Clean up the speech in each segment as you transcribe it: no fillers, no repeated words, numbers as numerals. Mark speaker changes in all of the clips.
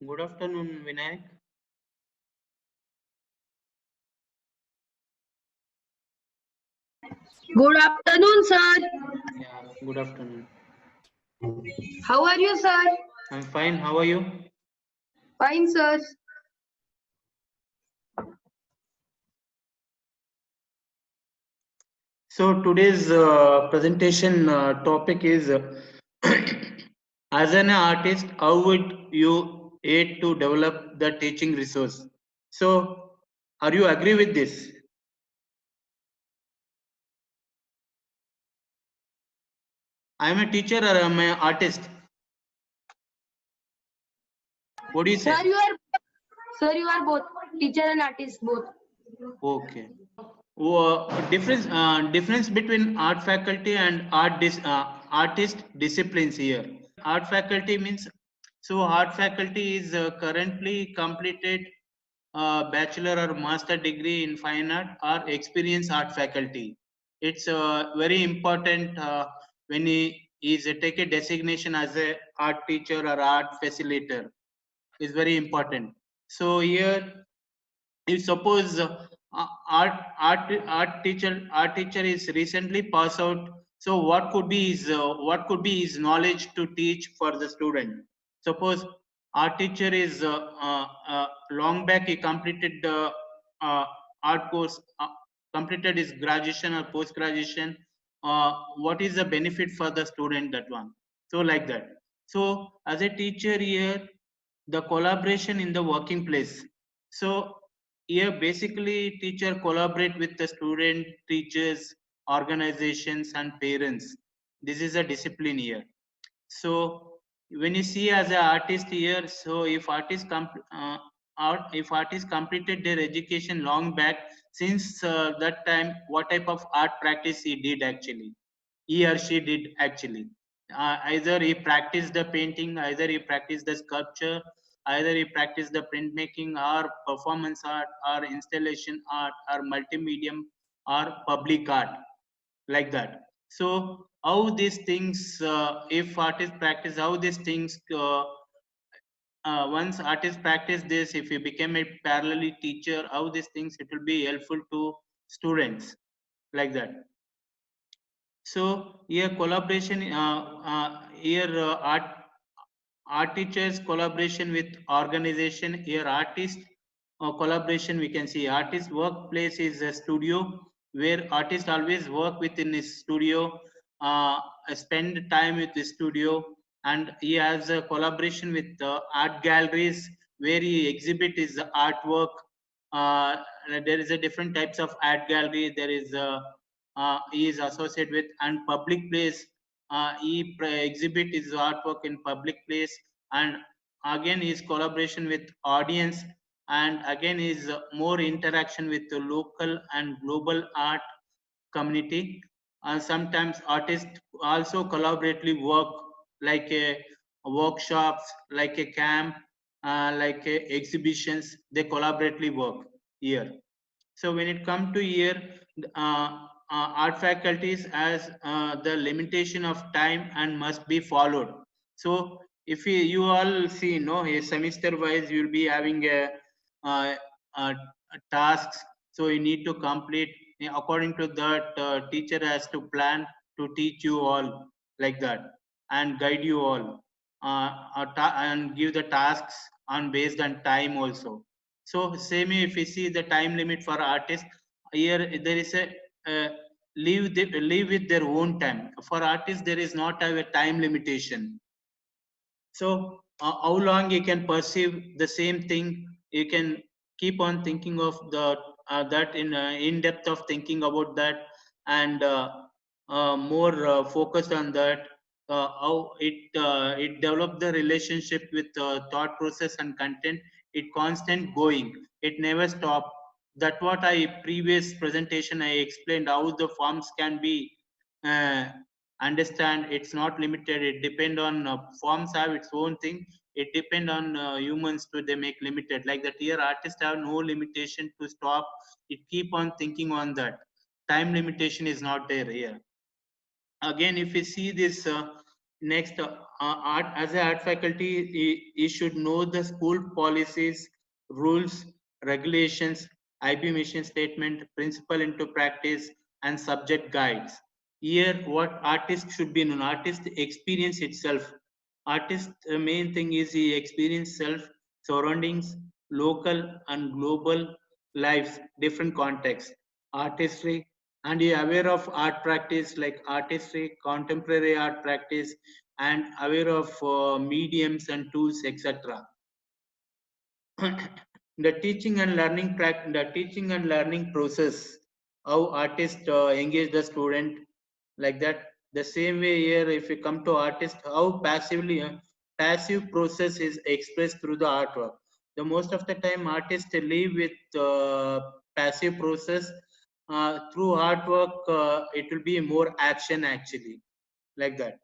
Speaker 1: Good afternoon, Vinayak.
Speaker 2: Good afternoon, sir.
Speaker 1: Yeah, good afternoon.
Speaker 2: How are you, sir?
Speaker 1: I'm fine. How are you?
Speaker 2: Fine, sir.
Speaker 1: So today's presentation topic is as an artist, how would you aid to develop the teaching resource? So, are you agree with this? I am a teacher or I am an artist. What do you
Speaker 2: Sir,
Speaker 1: say?
Speaker 2: you are both teacher and artist both.
Speaker 1: Okay. Difference between art faculty and artist disciplines here. Art faculty means art faculty is currently completed bachelor or master degree in fine art or experienced art faculty. It's very important when he is take a designation as a art teacher or art facilitator. Is very important. So here if suppose art teacher is recently passed out, so what could be his knowledge to teach for the student? Suppose art teacher is long back he completed the uh, art course, completed his graduation or post graduation. What is the benefit for the student, that one? So like that. So as a teacher here, the collaboration in the working place. So here basically teacher collaborate with the student, teachers, organizations and parents. This is a discipline here. So when you see as an artist here, so if artists completed their education long back, since that time, what type of art practice he did actually, he or she did actually. Either he practiced the painting, either he practiced the sculpture, either he practiced the printmaking or performance art or installation art or multimedia or public art, like that. So how these things, if artists practice, how these things, once artists practice this, if you become a parallel teacher, how these things it will be helpful to students, like that. So here collaboration, here art teachers collaboration with organization, here artist collaboration. We can see artist workplace is a studio where artist always work within his studio, spend time with the studio, and he has a collaboration with art galleries where he exhibit his artwork. uh, there is a different types of art gallery. There is he is associated with, and public place, exhibit his artwork in public place, and again his collaboration with audience, and again his more interaction with the local and global art community. Sometimes artists also collaboratively work, like a workshops, like a camp, like a exhibitions. They collaboratively work here. So when it comes to here, art faculties as the limitation of time and must be followed. So if you all see, no, a semester wise, you will be having uh, a tasks. So you need to complete according to that. Teacher has to plan to teach you all, like that, and guide you all, and give the tasks on based on time also. So same if we see the time limit for artists, here there is a live with their own time. For artists, there is not have a time limitation. So how long you can perceive the same thing, you can keep on thinking of the that in depth of thinking about that, and more focused on that. How it develop the relationship with thought process and content. It constant going, it never stop. That what I previous presentation I explained how the forms can be uh, understand. It's not limited, it depend on forms have its own thing. It depend on humans to they make limited, like that here artists have no limitation to stop. It keep on thinking on that. Time limitation is not there here. Again if we see this Next, art as a art faculty, you should know the school policies, rules, regulations, IP mission statement, principle into practice, and subject guides. Here, what artist should be known? Artist experience itself. Artist main thing is he experience self, surroundings, local and global lives, different contexts, artistry, and he aware of art practice like artistry, contemporary art practice, and aware of mediums and tools, etc. The teaching and learning process, how artists engage the student, like that. The same way here, if you come to artist, how passive process is expressed through the artwork. The most of the time artists live with passive process. Through artwork, it will be more action actually, like that.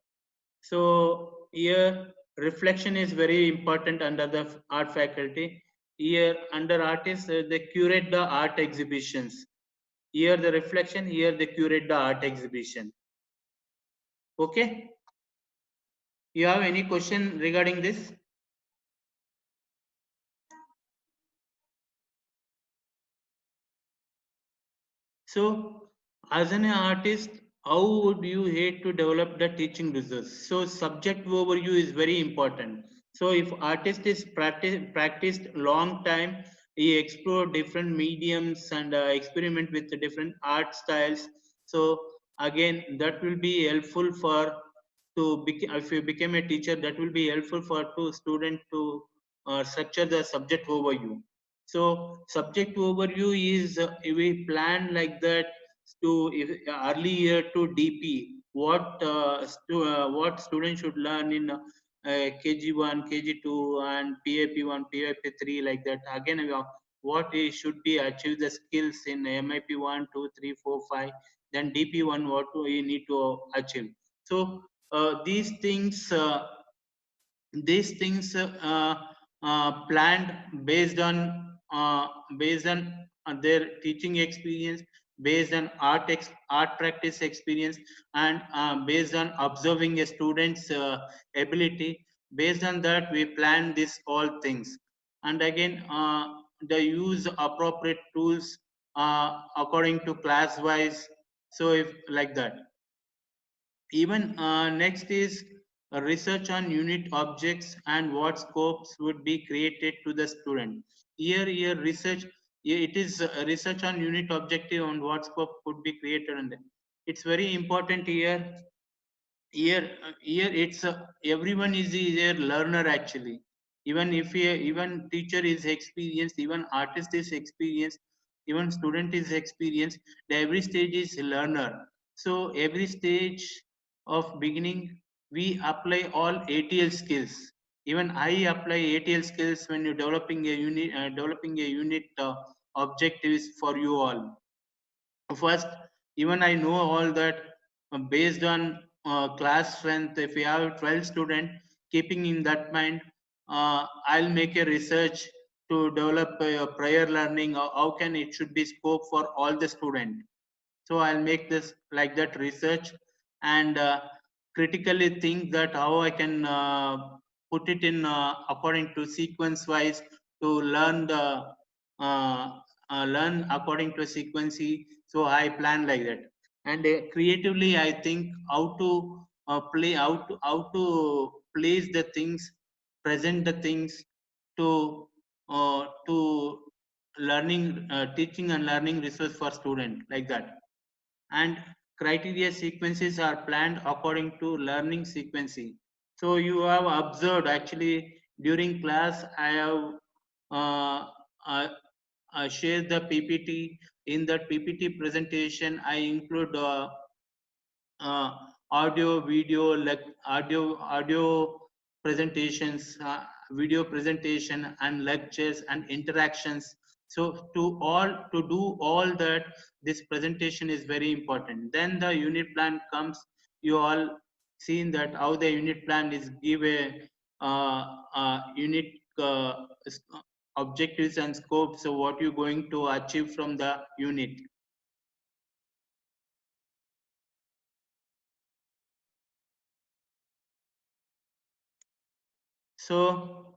Speaker 1: So here reflection is very important under the art faculty. Here under artists, they curate the art exhibitions. Here the reflection, here they curate the art exhibition. Okay. You have any question regarding this? So, as an artist, how would you hate to develop the teaching resource? So, subject overview is very important. So, if artist is practiced long time, he explore different mediums and experiment with the different art styles. So, again, that will be helpful for if you become a teacher, that will be helpful for to student to structure the subject overview. So subject overview is we plan like that to early year to DP. What students should learn in KG1, KG2, and PAP1, PAP3, like that. Again, what should be achieve the skills in MIP1, 2, 3, 4, 5. Then DP1, what we need to achieve. So these things planned based on their teaching experience, based on art practice experience, and based on observing a student's ability. Based on that we plan this all things. And again, the use appropriate tools according to class wise. So if like that. Even next is research on unit objects and what scopes would be created to the student. Here research, it is research on unit objective on what scope could be created, and it's very important here. Here it's everyone is a learner actually. Even if even teacher is experienced, even artist is experienced, even student is experienced, every stage is learner. So every stage of beginning we apply all ATL skills. Even I apply ATL skills when you're developing a unit objectives for you all. First, even I know all that based on class strength. If we have 12 student, keeping in that mind, I'll make a research to develop a prior learning. How can it should be scope for all the student. So I'll make this like that research, and critically think that how I can put it in according to sequence wise to learn the learn according to a sequence. So I plan like that. And creatively I think how to how to place the things, present the things to learning, teaching and learning resource for student, like that. And criteria sequences are planned according to learning sequencing. So you have observed actually during class I have uh, uh, shared the PPT. In that PPT presentation I include uh, audio, video, like audio presentations, video presentation, and lectures and interactions. So to do all that, this presentation is very important. Then the unit plan comes. You all seen that how the unit plan is give a unit objectives and scopes. So what you're going to achieve from the unit. So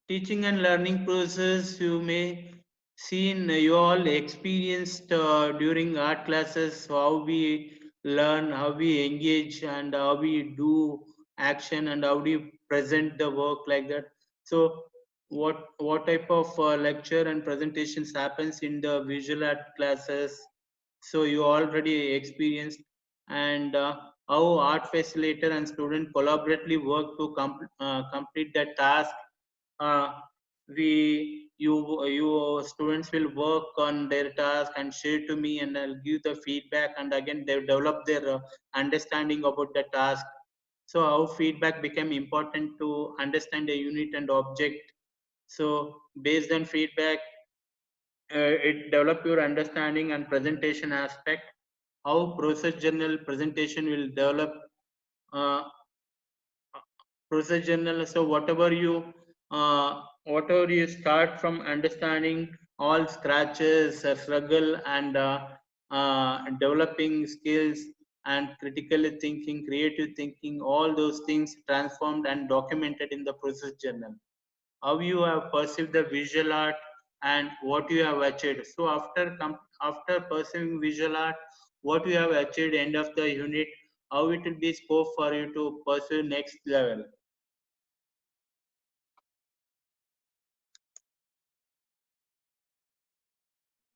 Speaker 1: teaching and learning process, you may seen, you all experienced during art classes how we learn, how we engage, and how we do action, and how do you present the work like that. So what type of lecture and presentations happens in the visual art classes, so you already experienced. And how art facilitator and student collaboratively work to complete the task. uh, you students will work on their task and share to me, and I'll give the feedback, and again they develop their understanding about the task. So how feedback became important to understand the unit and object. So based on feedback, it develop your understanding and presentation aspect. How process journal presentation will develop. uh, Process journal, so whatever you start from understanding all scratches, struggle, and developing skills, and critical thinking, creative thinking, all those things transformed and documented in the process journal. How you have perceived the visual art and what you have achieved. So after perceiving visual art, what you have achieved end of the unit, how it will be scope for you to pursue next level.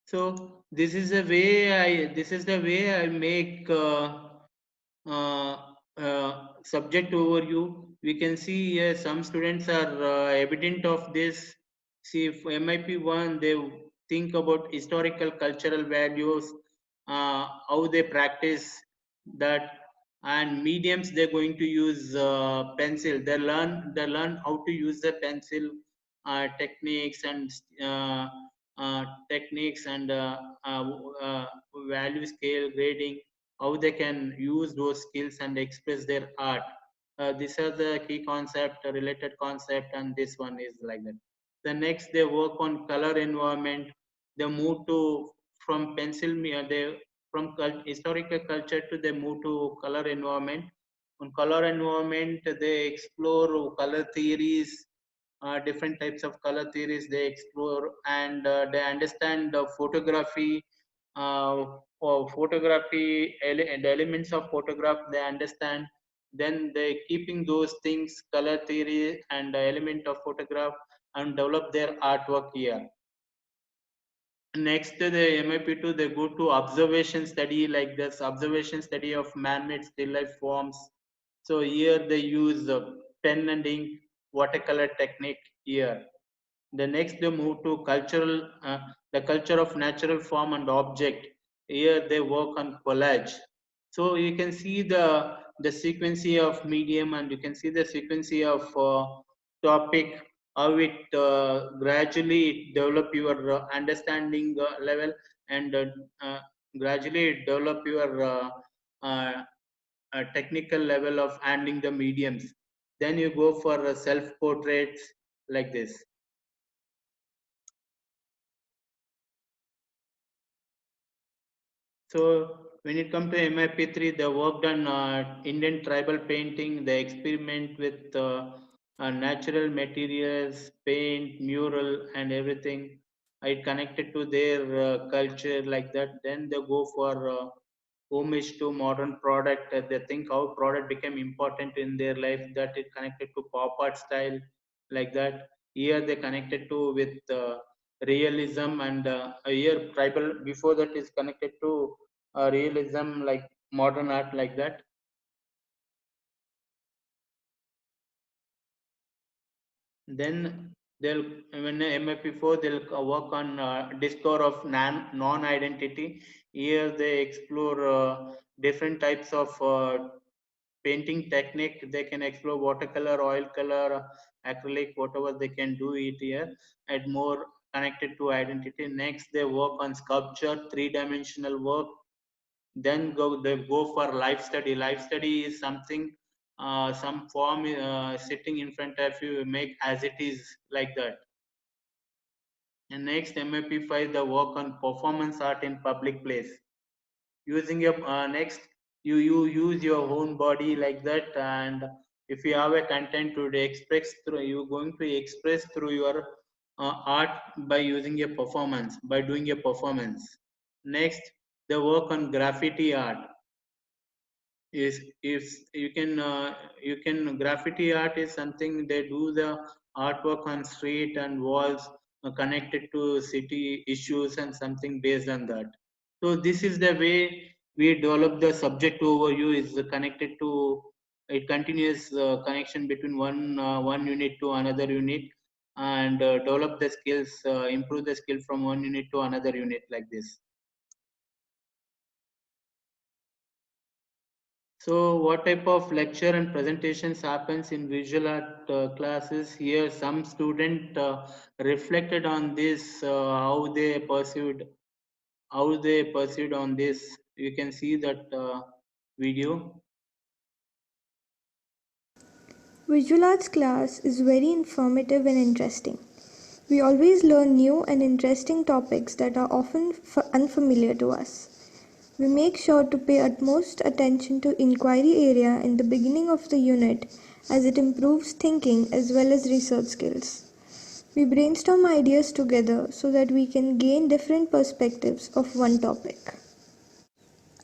Speaker 1: So this is the way I make uh, subject overview. We can see here some students are evident of this. See, if MIP one, they think about historical cultural values, how they practice that, and mediums they're going to use pencil. They learn how to use the pencil techniques, and uh, techniques, and uh, uh, value scale grading, how they can use those skills and express their art. These are the key concept, related concept, and this one is like that. The next they work on color environment. They move to from pencil, they from historical culture to they move to color environment. On color environment, they explore color theories, different types of color theories they explore, and they understand photography, or photography, the elements of photograph they understand. Then they keeping those things, color theory and the element of photograph, and develop their artwork here. Next, the MIP2, they go to observation study, like this observation study of man-made still life forms. So here they use pen and ink, watercolor technique here. The next they move to the culture of natural form and object. Here they work on collage. So you can see the sequence of medium, and you can see the sequence of topic, how it gradually develop your understanding level, and uh, gradually develop your uh, technical level of handling the mediums. Then you go for self portraits like this. So when it comes to MIP3, they worked on Indian tribal painting. They experiment with natural materials, paint, mural, and everything. It connected to their culture like that. Then they go for homage to modern product. They think how product became important in their life. That it connected to pop art style like that. Here they connected to with realism, and here tribal. Before that is connected to realism, like modern art like that. Then they'll, when MIP4, they'll work on discover of non-identity. Here they explore different types of painting technique. They can explore watercolor, oil color, acrylic, whatever they can do it here, and more connected to identity. Next, they work on sculpture, three-dimensional work. Then they go for life study. Life study is something, some form sitting in front of you, make as it is like that. And next, MAP5, the work on performance art in public place. Using your next, you use your own body like that, and If you have a content to express through, you're going to express through your art by using a performance, by doing a performance. Next, the work on graffiti art is if you can graffiti art is something they do the artwork on street and walls connected to city issues and something based on that. So this is the way we develop the subject overview is connected to it continuous connection between one unit to another unit and develop the skills, improve the skill from one unit to another unit like this. So what type of lecture and presentations happens in visual art classes? Here some student reflected on this, how they perceived on this. You can see that video.
Speaker 3: Visual arts class is very informative and interesting. We always learn new and interesting topics that are often unfamiliar to us. We make sure to pay utmost attention to inquiry area in the beginning of the unit as it improves thinking as well as research skills. We brainstorm ideas together so that we can gain different perspectives of one topic.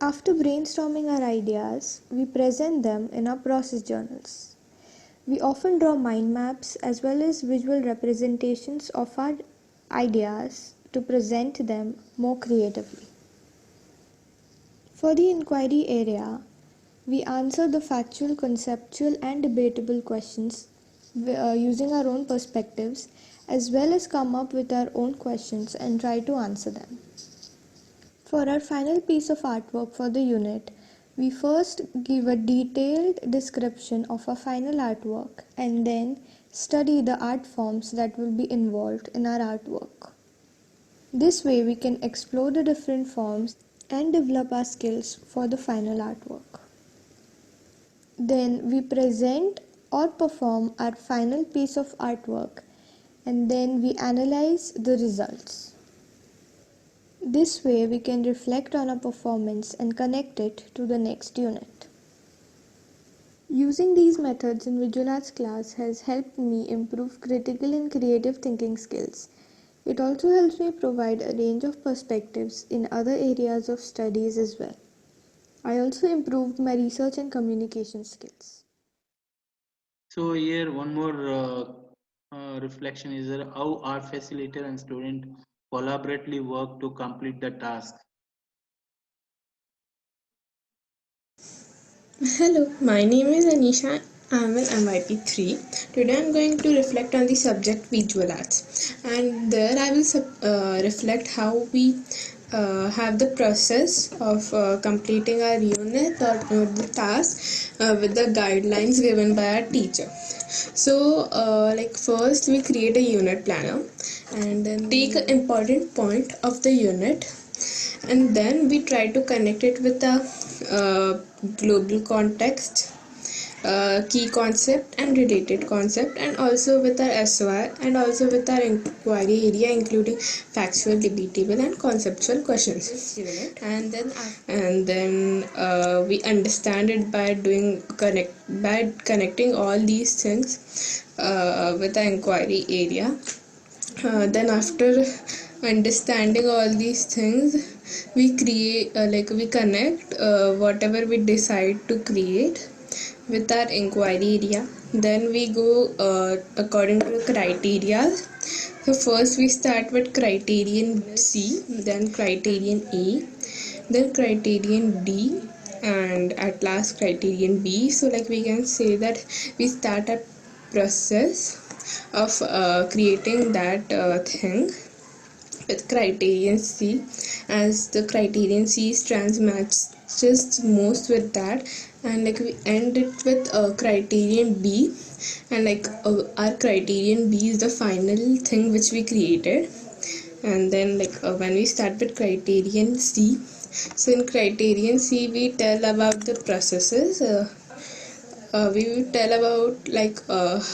Speaker 3: After brainstorming our ideas, we present them in our process journals. We often draw mind maps as well as visual representations of our ideas to present them more creatively. For the inquiry area, we answer the factual, conceptual, and debatable questions using our own perspectives as well as come up with our own questions and try to answer them. For our final piece of artwork for the unit, we first give a detailed description of our final artwork and then study the art forms that will be involved in our artwork. This way we can explore the different forms and develop our skills for the final artwork. Then we present or perform our final piece of artwork and then we analyze the results. This way we can reflect on our performance and connect it to the next unit. Using these methods in visual arts class has helped me improve critical and creative thinking skills. It also helps me provide a range of perspectives in other areas of studies as well. I also improved my research and communication skills.
Speaker 1: So here one more reflection is that how art facilitator and student collaboratively work to complete the task.
Speaker 4: Hello, my name is Anisha. I'm in MYP3. Today I'm going to reflect on the subject visual arts, and there I will reflect how we have the process of completing our unit or the task with the guidelines given by our teacher. So, like first we create a unit planner and then take an important point of the unit and then we try to connect it with a global context, key concept and related concept, and also with our SOI and also with our inquiry area including factual, debatable and conceptual questions. And then we understand it by connecting all these things with the inquiry area. Then after understanding all these things we create we connect whatever we decide to create with our inquiry area. Then we go according to the criteria. So first we start with criterion C, then criterion A, then criterion D, and at last criterion B. So like we can say that we start a process of creating that thing with criterion C, as the criterion C strands matches most with that, and like we end it with criterion B, and like our criterion B is the final thing which we created. And then when we start with criterion C, so in criterion C we tell about the processes. We will tell about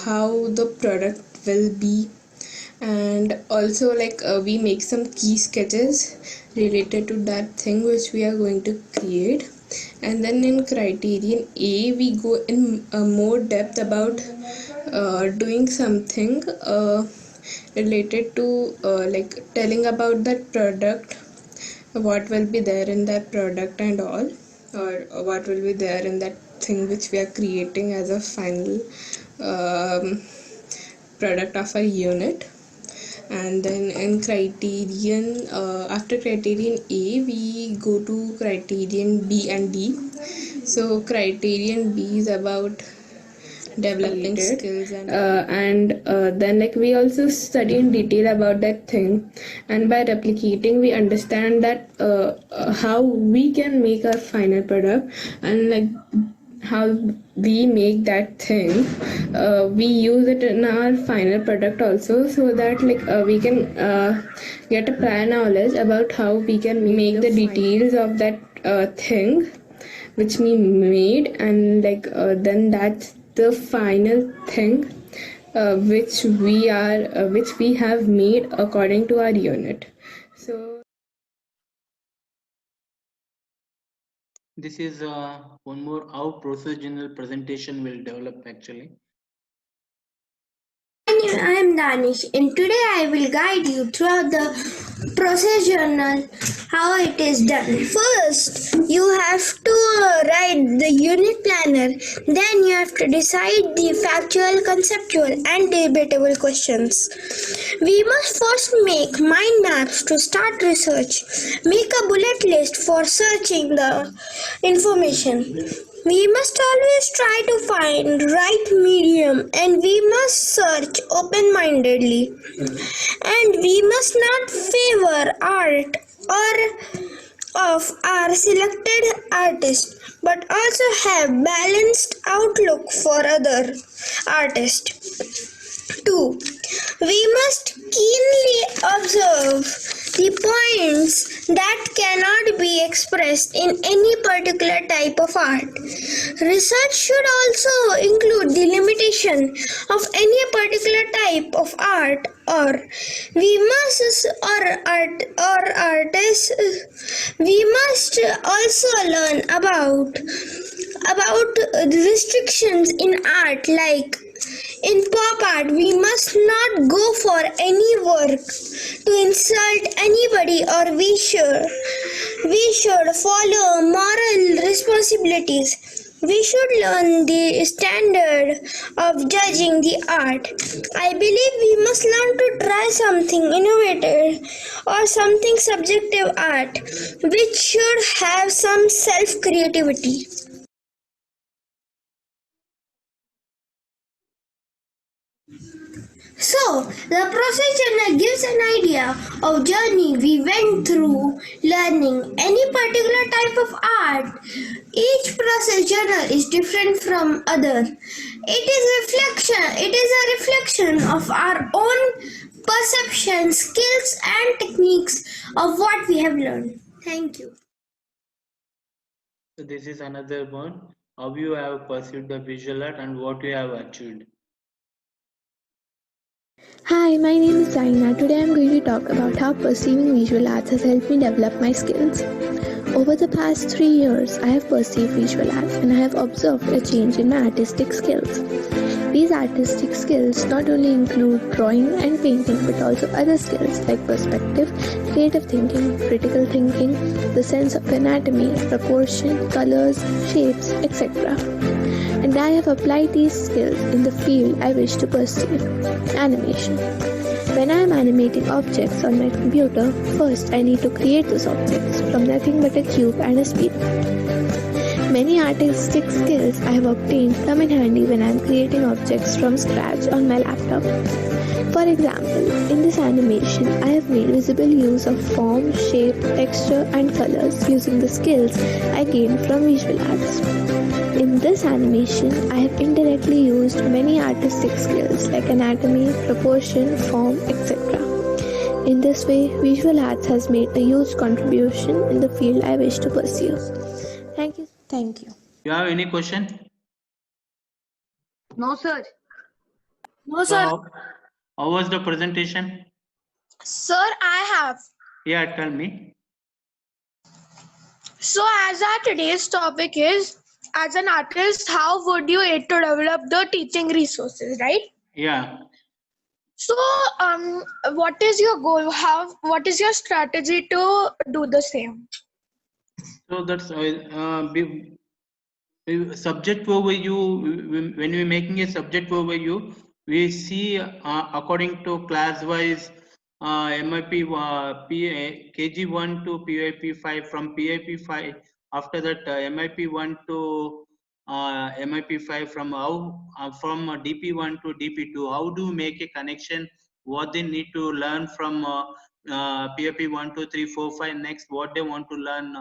Speaker 4: how the product will be, and also we make some key sketches related to that thing which we are going to create. And then in criterion A, we go in more depth about doing something related to like telling about that product, what will be there in that product and all, or what will be there in that thing which we are creating as a final product of a unit. And then in criterion after criterion A, we go to criterion B and D. So criterion B is about developing skills and then like we also study in detail about that thing, and by replicating we understand that how we can make our final product, and like how we make that thing, we use it in our final product also, so that like we can get a prior knowledge about how we can make the details of that thing which we made, and like then that's the final thing which we have made according to our unit. So
Speaker 1: This is one more how procedural presentation will develop actually.
Speaker 5: I am Danish, and today I will guide you throughout the procedural how it is done. First, you have to write the unit planner. Then you have to decide the factual, conceptual, and debatable questions. We must first make mind maps to start research. Make a bullet list for searching the information. We must always try to find right medium, and we must search open-mindedly. And we must not favor art or of our selected artist, but also have balanced outlook for other artists. 2. We must keenly observe the points that cannot be expressed in any particular type of art. Research should also include the limitation of any particular type of art, or we must we must also learn about restrictions in art, like in pop art, we must not go for any work to insult anybody, or we should follow moral responsibilities. We should learn the standard of judging the art. I believe we must learn to try something innovative or something subjective art, which should have some self-creativity. So, the process journal gives an idea of journey we went through learning any particular type of art. Each process journal is different from other. It is a reflection of our own perception, skills and techniques of what we have learned. Thank you.
Speaker 1: So this is another one. How you have pursued the visual art and what you have achieved.
Speaker 6: Hi, my name is Zaina. Today I'm going to talk about how perceiving visual arts has helped me develop my skills. Over the past 3 years, I have perceived visual arts and I have observed a change in my artistic skills. These artistic skills not only include drawing and painting but also other skills like perspective, creative thinking, critical thinking, the sense of anatomy, proportion, colors, shapes, etc. And I have applied these skills in the field I wish to pursue, animation. When I am animating objects on my computer, first I need to create those objects from nothing but a cube and a speed. Many artistic skills I have obtained come in handy when I am creating objects from scratch on my laptop. For example, in this animation, I have made visible use of form, shape, texture and colors using the skills I gained from visual arts. In this animation, I have indirectly used many artistic skills like anatomy, proportion, form, etc. In this way, visual arts has made a huge contribution in the field I wish to pursue. Thank you.
Speaker 3: Thank you.
Speaker 1: You have any question?
Speaker 2: No, sir.
Speaker 5: No,
Speaker 1: So how was the presentation?
Speaker 5: Sir, I have.
Speaker 1: Yeah, tell me.
Speaker 7: So as our today's topic is, as an artist, how would you aid to develop the teaching resources, right?
Speaker 1: Yeah.
Speaker 7: So what is your goal? What is your strategy to do the same?
Speaker 1: So that's subject overview. When we're making a subject overview, we see according to class wise MIP KG1 to PIP5, from PIP5 after that MIP1 to MIP5, from from DP1 to DP2. How do you make a connection? What they need to learn from PIP 1 2 3 4 5. Next, what they want to learn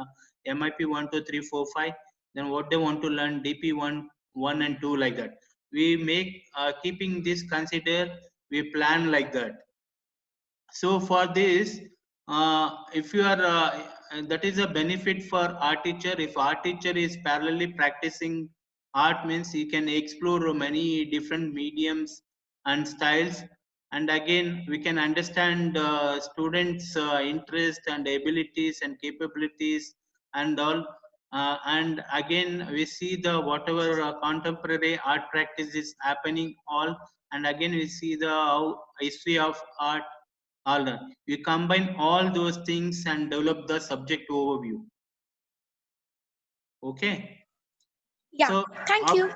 Speaker 1: MIP 1 2 3 4 5. Then what they want to learn DP1 1 and 2, like that. We make keeping this consider, we plan like that. So for this, if you are that is a benefit for art teacher. If art teacher is parallelly practicing art, means he can explore many different mediums and styles, and again we can understand students interest and abilities and capabilities and all. And again we see the whatever contemporary art practice is happening all, and again we see the history of art. All right. We combine all those things and develop the subject overview. Okay.
Speaker 7: Yeah,
Speaker 1: So
Speaker 7: thank you.